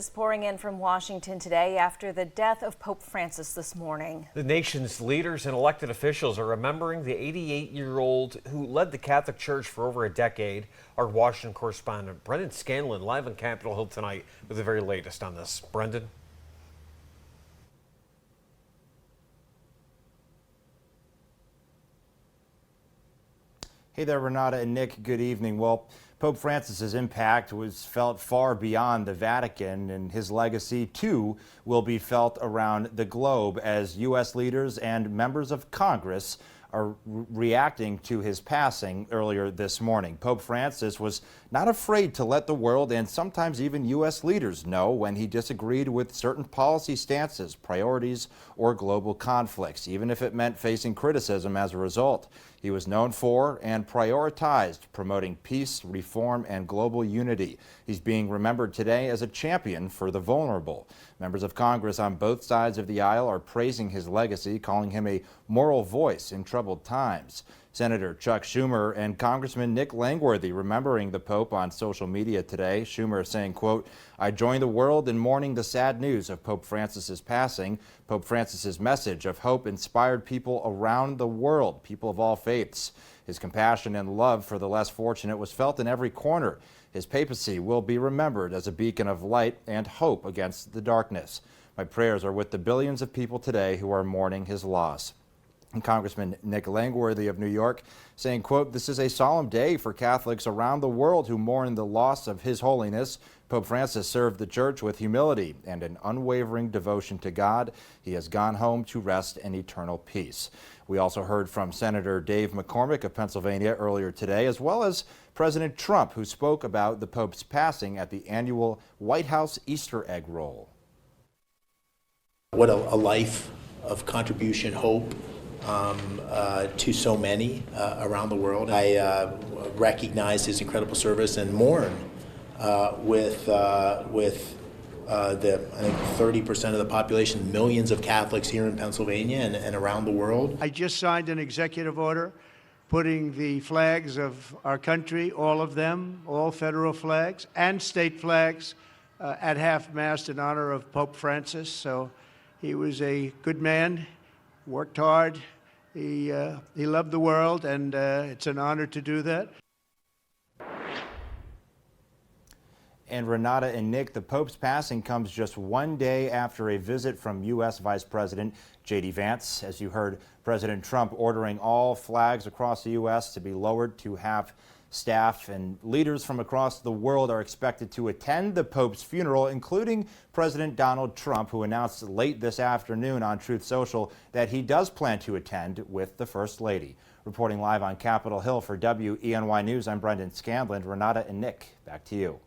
Is pouring in from Washington today after the death of Pope Francis this morning. The nation's leaders and elected officials are remembering the 88-year-old who led the Catholic Church for over a decade. Our Washington correspondent Brendan Scanlon live on Capitol Hill tonight with the very latest on this. Brendan? Hey there, Renata and Nick. Good evening. Well, Pope Francis's impact was felt far beyond the Vatican, and his legacy, too, will be felt around the globe as U.S. leaders and members of Congress are reacting to his passing earlier this morning. Pope Francis was not afraid to let the world and sometimes even U.S. leaders know when he disagreed with certain policy stances, priorities, or global conflicts, even if it meant facing criticism as a result. He was known for and prioritized promoting peace, reform, and global unity. He's being remembered today as a champion for the vulnerable. Members of Congress on both sides of the aisle are praising his legacy, calling him a moral voice in troubled times. Senator Chuck Schumer and Congressman Nick Langworthy remembering the Pope on social media today. Schumer saying, quote, "I join the world in mourning the sad news of Pope Francis's passing. Pope Francis's message of hope inspired people around the world, people of all faiths. His compassion and love for the less fortunate was felt in every corner. His papacy will be remembered as a beacon of light and hope against the darkness. My prayers are with the billions of people today who are mourning his loss." And Congressman Nick Langworthy of New York saying, quote, "This is a solemn day for Catholics around the world who mourn the loss of His Holiness. Pope Francis served the Church with humility and an unwavering devotion to God. He has gone home to rest in eternal peace." We also heard from Senator Dave McCormick of Pennsylvania earlier today, as well as President Trump, who spoke about the Pope's passing at the annual White House Easter egg roll. What a life of contribution, hope, to so many around the world. I recognize his incredible service and mourn with I think 30% of the population, millions of Catholics here in Pennsylvania and around the world. I just signed an executive order putting the flags of our country, all of them, all federal flags and state flags, at half-mast in honor of Pope Francis. So he was a good man, worked hard, he loved the world, and it's an honor to do that. And Renata and Nick, the Pope's passing comes just one day after a visit from U.S. Vice President J.D. Vance. As you heard, President Trump ordering all flags across the U.S. to be lowered to half staff, and leaders from across the world are expected to attend the Pope's funeral, including President Donald Trump, who announced late this afternoon on Truth Social that he does plan to attend with the First Lady. Reporting live on Capitol Hill for WENY News, I'm Brendan Scanlon. Renata and Nick, back to you.